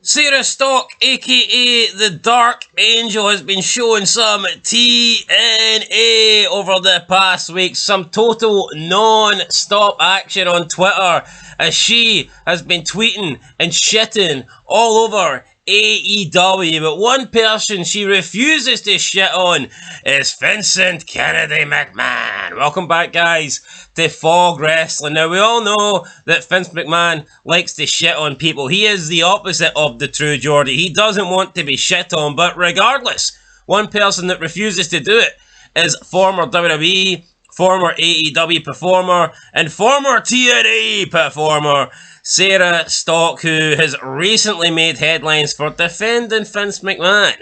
Sarah Stock, aka the Dark Angel, has been showing some TNA over the past week. Some total non-stop action on Twitter as she has been tweeting and shitting all over AEW. But one person she refuses to shit on is Vincent Kennedy McMahon. Welcome back, guys, to Fog Wrestling. Now, we all know that Vince McMahon likes to shit on people. He is the opposite of the true Geordie. He doesn't want to be shit on, but regardless, one person that refuses to do it is former WWE, former AEW performer, and former TNA performer, Sarah Stock, who has recently made headlines for defending Vince McMahon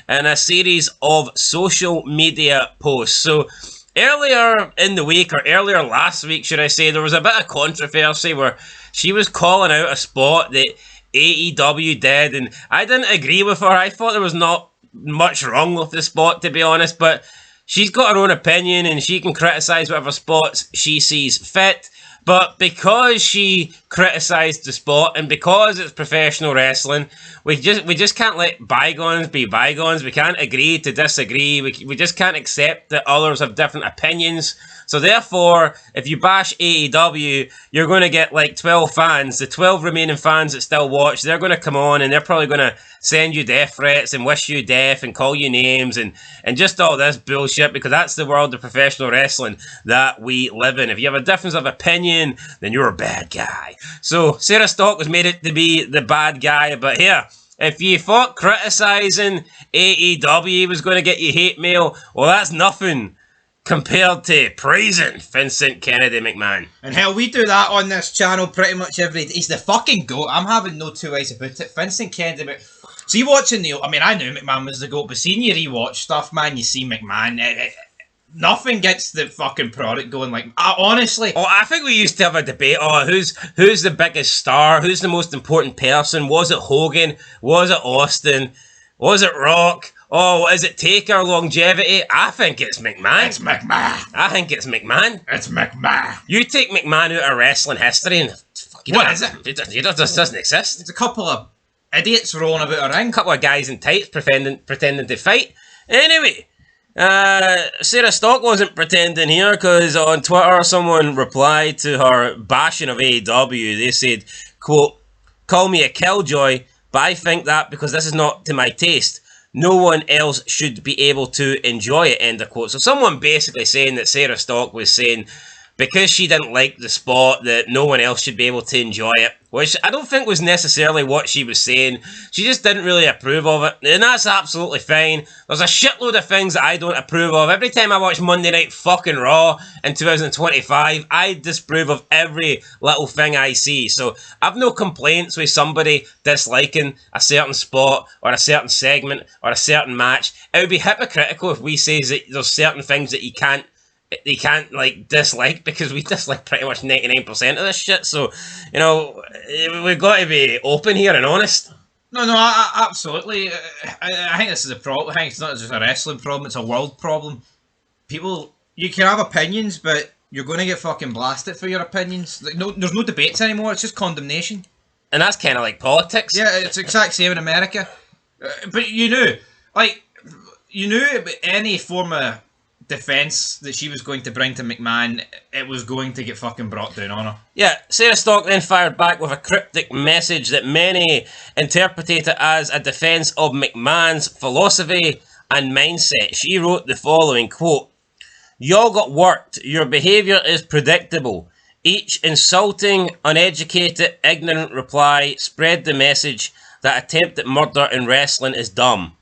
in a series of social media posts. So, earlier in the week, or earlier last week, should I say, there was a bit of controversy where she was calling out a spot that AEW did, and I didn't agree with her. I thought there was not much wrong with the spot, to be honest, but she's got her own opinion, and she can criticise whatever spots she sees fit. But because she criticised the spot, and because it's professional wrestling, we just can't let bygones be bygones. We can't agree to disagree. We just can't accept that others have different opinions. So therefore, if you bash AEW, you're going to get like 12 fans. The 12 remaining fans that still watch, they're going to come on and they're probably going to send you death threats and wish you death and call you names and just all this bullshit, because that's the world of professional wrestling that we live in. If you have a difference of opinion, then you're a bad guy. So Sarah Stock was made it to be the bad guy, but here, if you thought criticising AEW was going to get you hate mail, well, that's nothing compared to praising Vincent Kennedy McMahon. And hell, we do that on this channel pretty much every day. He's the fucking GOAT. I'm having no two ways about it. Vincent Kennedy McMahon. See, watching I knew McMahon was the GOAT, but seeing you rewatch stuff, man, you see McMahon, nothing gets the fucking product going. Like, honestly. Oh, I think we used to have a debate. Oh, who's the biggest star? Who's the most important person? Was it Hogan? Was it Austin? Was it Rock? Oh, is it Taker longevity? I think it's McMahon. It's McMahon. I think it's McMahon. It's McMahon. You take McMahon out of wrestling history and what is it? It doesn't exist. It's a couple of idiots rolling about a ring. A couple of guys in tights pretending to fight. Anyway, Sarah Stock wasn't pretending here, because on Twitter someone replied to her bashing of AEW. They said, quote, "Call me a killjoy, but I think that because this is not to my taste, no one else should be able to enjoy it," end of quote. So someone basically saying that Sarah Stock was saying because she didn't like the spot that no one else should be able to enjoy it, which I don't think was necessarily what she was saying. She just didn't really approve of it, and that's absolutely fine. There's a shitload of things that I don't approve of. Every time I watch Monday Night fucking Raw in 2025, I disapprove of every little thing I see. So I've no complaints with somebody disliking a certain spot or a certain segment or a certain match. It would be hypocritical if we say that there's certain things that you can't like dislike, because we dislike pretty much 99% of this shit. So, you know, we've got to be open here and honest. No, absolutely. I think this is a problem. I think it's not just a wrestling problem, it's a world problem. People, you can have opinions, but you're going to get fucking blasted for your opinions. Like, no, there's no debates anymore, it's just condemnation. And that's kind of like politics. Yeah, it's the exact same in America. But you knew any form of defense that she was going to bring to McMahon, it was going to get fucking brought down on her. Yeah, Sarah Stock then fired back with a cryptic message that many interpreted it as a defense of McMahon's philosophy and mindset. She wrote the following, quote, "Y'all got worked. Your behaviour is predictable. Each insulting, uneducated, ignorant reply spread the message that attempt at murder in wrestling is dumb.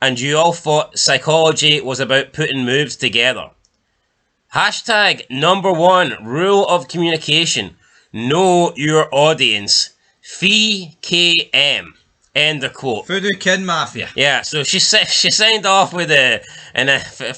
And you all thought psychology was about putting moves together. Hashtag number 1 rule of communication. Know your audience. FKM." End of quote. Voodoo Kin Mafia. Yeah, so she signed off with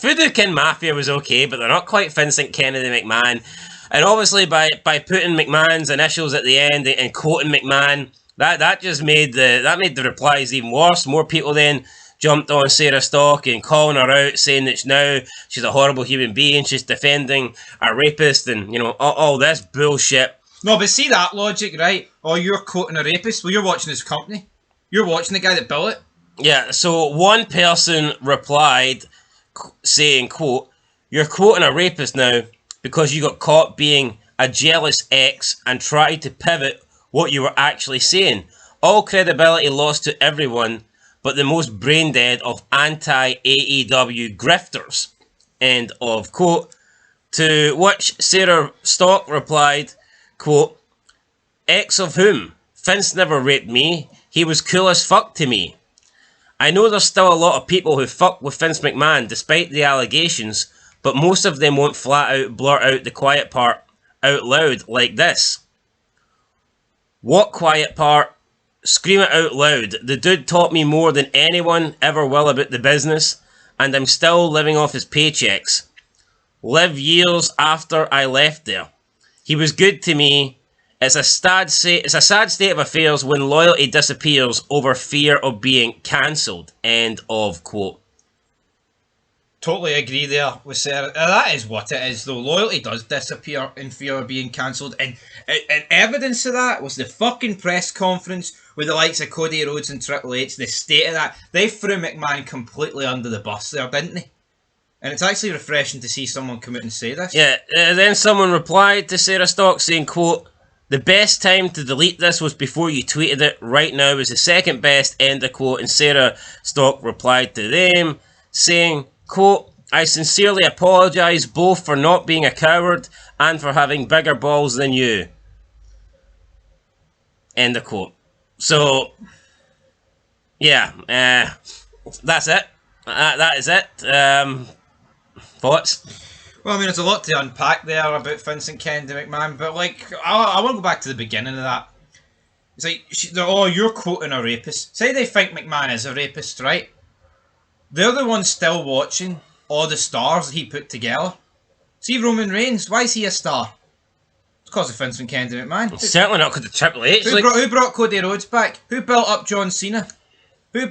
Voodoo Kin Mafia was okay, but they're not quite Vincent Kennedy McMahon. And obviously by putting McMahon's initials at the end and quoting McMahon, that just made the replies even worse. More people then jumped on Sarah Stock and calling her out, saying that now she's a horrible human being, she's defending a rapist, and, you know, all this bullshit. No, but see that logic, right? Oh, you're quoting a rapist? Well, you're watching his company. You're watching the guy that built it? Yeah, so one person replied saying, quote, "You're quoting a rapist now because you got caught being a jealous ex and tried to pivot what you were actually saying. All credibility lost to everyone but the most brain dead of anti-AEW grifters." End of quote. To which Sarah Stock replied, quote, "Ex of whom? Vince never raped me. He was cool as fuck to me. I know there's still a lot of people who fuck with Vince McMahon despite the allegations, but most of them won't flat out blurt out the quiet part out loud like this." What quiet part? Scream it out loud. The dude taught me more than anyone ever will about the business, and I'm still living off his paychecks. Live years after I left there. He was good to me. It's a sad state of affairs when loyalty disappears over fear of being cancelled. End of quote. Totally agree there with Sarah. That is what it is, though. Loyalty does disappear in fear of being cancelled. And evidence of that was the fucking press conference with the likes of Cody Rhodes and Triple H. The state of that. They threw McMahon completely under the bus there, didn't they? And it's actually refreshing to see someone come out and say this. Yeah, then someone replied to Sarah Stock saying, quote, "The best time to delete this was before you tweeted it. Right now is the second best," end of quote. And Sarah Stock replied to them saying, quote, "I sincerely apologise both for not being a coward and for having bigger balls than you." End of quote. So, yeah, that's it. That is it. Thoughts? Well, I mean, there's a lot to unpack there about Vincent Kennedy McMahon, but like, I want to go back to the beginning of that. It's like, oh, you're quoting a rapist. Say they think McMahon is a rapist, right? They're the ones still watching all the stars that he put together. See Roman Reigns, why is he a star? It's because of Vincent Kennedy McMahon. Certainly not because of Triple H. Who brought Cody Rhodes back? Who built up John Cena? Who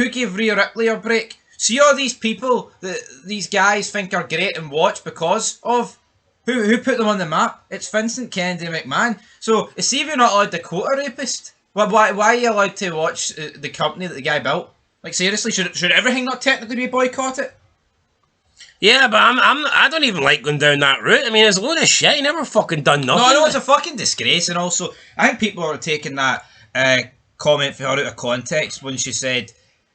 gave Rhea Ripley a break? See all these people that these guys think are great and watch because of who put them on the map? It's Vincent Kennedy McMahon. So see if you're not allowed to quote a rapist. Why are you allowed to watch the company that the guy built? Like seriously, should everything not technically be boycotted? Yeah, but I don't even like going down that route. I mean, it's a load of shit. He never fucking done nothing. No, it's a fucking disgrace. And also, I think people are taking that comment for her out of context when she said,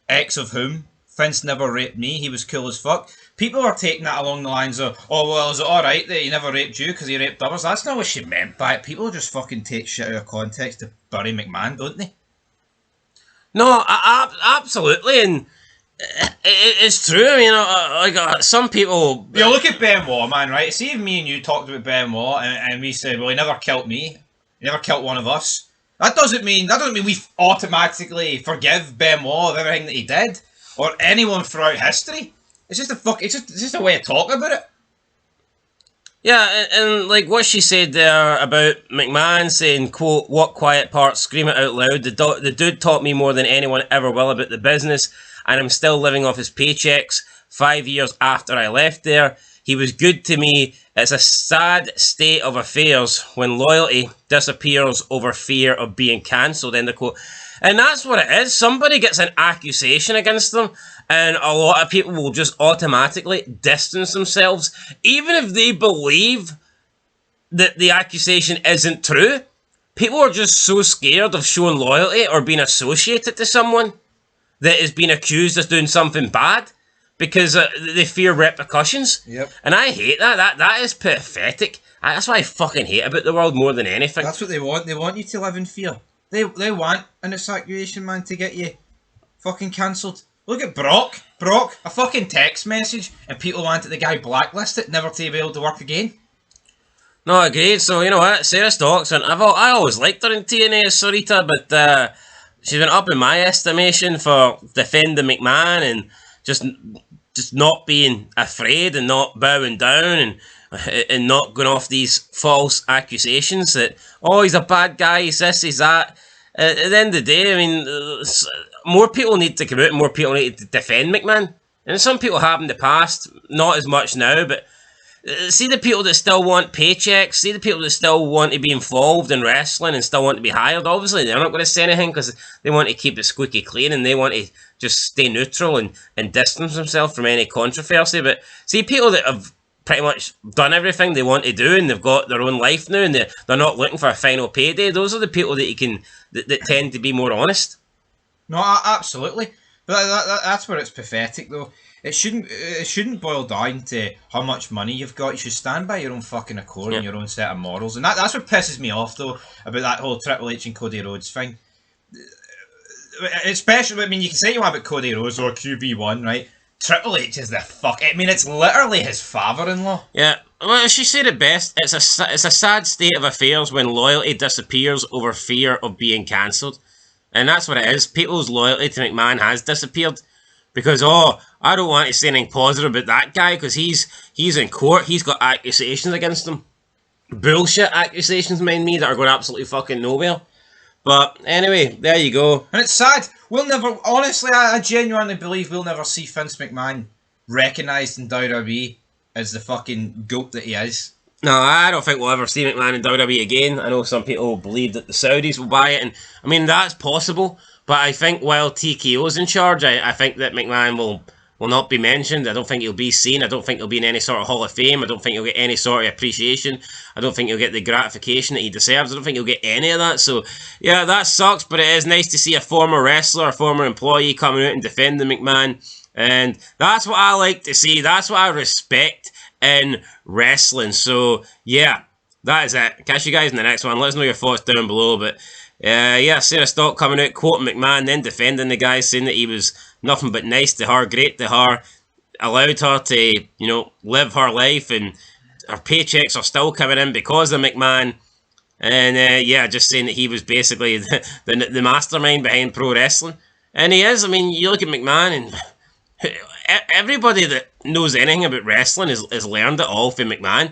"Ex of whom? Vince never raped me. He was cool as fuck." People are taking that along the lines of, "Oh, well, is it alright that he never raped you because he raped others?" That's not what she meant by it. People just fucking take shit out of context to bury McMahon, don't they? No, absolutely, and it's true. I mean, some people. You look at Benoit, man, right? See if me and you talked about Benoit and we said, "Well, he never killed me. He never killed one of us." That doesn't mean we automatically forgive Benoit of everything that he did or anyone throughout history. It's just a way of talking about it. Yeah, and like what she said there about McMahon saying, quote, "What quiet part? Scream it out loud. The dude taught me more than anyone ever will about the business, and I'm still living off his paychecks 5 years after I left there. He was good to me. It's a sad state of affairs when loyalty disappears over fear of being cancelled," end of quote. And that's what it is. Somebody gets an accusation against them, and a lot of people will just automatically distance themselves, even if they believe that the accusation isn't true. People are just so scared of showing loyalty or being associated to someone that is being accused of doing something bad because they fear repercussions. Yep. And I hate that. That is pathetic. That's what I fucking hate about the world more than anything. That's what they want. They want you to live in fear. They want an accusation, man, to get you fucking cancelled. Look at Brock. A fucking text message, and people wanted the guy blacklisted, never to be able to work again. No, agreed. So, you know what? Sarah Stocks, and I always liked her in TNA as Sarita, but she's been up in my estimation for defending McMahon and just not being afraid and not bowing down and not going off these false accusations that, oh, he's a bad guy, he's this, he's that. At the end of the day, I mean, more people need to come out and more people need to defend McMahon. And some people have in the past, not as much now, but See the people that still want paychecks, see the people that still want to be involved in wrestling and still want to be hired. Obviously, they're not going to say anything because they want to keep it squeaky clean and they want to just stay neutral and distance themselves from any controversy. But see people that have pretty much done everything they want to do and they've got their own life now and they're not looking for a final payday. Those are the people that you can that tend to be more honest. No, absolutely. But that's where it's pathetic, though. It shouldn't boil down to how much money you've got. You should stand by your own fucking accord and your own set of morals. And that's what pisses me off, though, about that whole Triple H and Cody Rhodes thing. Especially, I mean, you can say you want about Cody Rhodes or QB1, right? Triple H is the fuck. I mean, it's literally his father-in-law. Yeah. Well, she said it best. It's a sad state of affairs when loyalty disappears over fear of being cancelled. And that's what it is. People's loyalty to McMahon has disappeared. Because, I don't want to say anything positive about that guy because he's in court. He's got accusations against him. Bullshit accusations, mind me, that are going absolutely fucking nowhere. But anyway, there you go. And it's sad. We'll never, honestly, I genuinely believe we'll never see Vince McMahon recognised in WWE as the fucking goat that he is. No, I don't think we'll ever see McMahon in WWE again. I know some people believe that the Saudis will buy it, and I mean, that's possible. But I think while TKO's in charge, I think that McMahon will not be mentioned. I don't think he'll be seen. I don't think he'll be in any sort of Hall of Fame. I don't think he'll get any sort of appreciation. I don't think he'll get the gratification that he deserves. I don't think he'll get any of that. So, yeah, that sucks, but it is nice to see a former wrestler, a former employee coming out and defending McMahon. And that's what I like to see. That's what I respect in wrestling. So, yeah, that is it. Catch you guys in the next one. Let us know your thoughts down below. But, yeah, Sarah Stock coming out, quoting McMahon, then defending the guy, saying that he was nothing but nice to her, great to her, allowed her to, live her life, and her paychecks are still coming in because of McMahon. And, yeah, just saying that he was basically the mastermind behind pro wrestling. And he is. I mean, you look at McMahon, and everybody that knows anything about wrestling has learned it all from McMahon.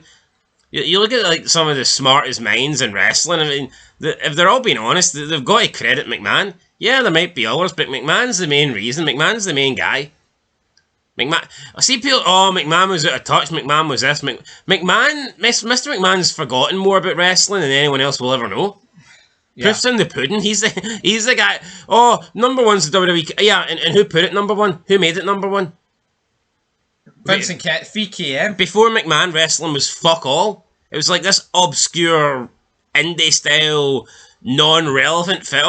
You look at like some of the smartest minds in wrestling. I mean, if they're all being honest, they've got to credit McMahon. Yeah, there might be others, but McMahon's the main reason. McMahon's the main guy. McMahon. I see people. Oh, McMahon was out of touch. McMahon was this. McMahon. Mr. McMahon's forgotten more about wrestling than anyone else will ever know. Yeah. Proof's in the pudding. He's the guy. Oh, number one's the WWE. Yeah, and who put it number one? Who made it number one? Vincent VKM. Before McMahon, wrestling was fuck all. It was like this obscure indie style, non-relevant fit.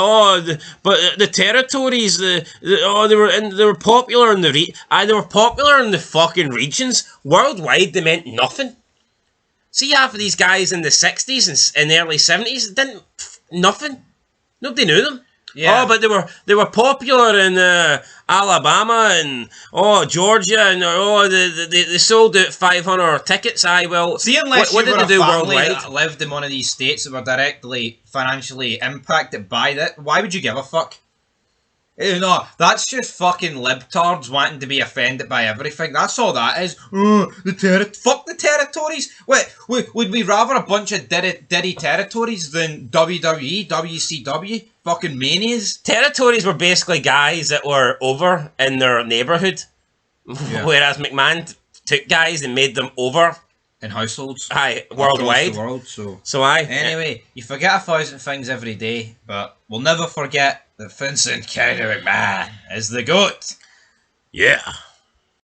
But the territories, they were popular in they were popular in the fucking regions. Worldwide, they meant nothing. See, half of these guys in the 60s and the early 70s didn't nothing. Nobody knew them. Yeah. Oh, but they were popular in Alabama and Georgia and they sold out 500 tickets. See, unless what did they do worldwide? That lived in one of these states that were directly financially impacted by that, why would you give a fuck? No, that's just fucking libtards wanting to be offended by everything. That's all that is. Fuck the territories. Wait, would we rather a bunch of diddy territories than WWE, WCW, fucking manias? Territories were basically guys that were over in their neighbourhood. Yeah. Whereas McMahon took guys and made them over. In households. Aye, worldwide. Across the world, so aye. Anyway, you forget 1,000 things every day, but we'll never forget that Vincent Kennedy McMahon is the GOAT. Yeah.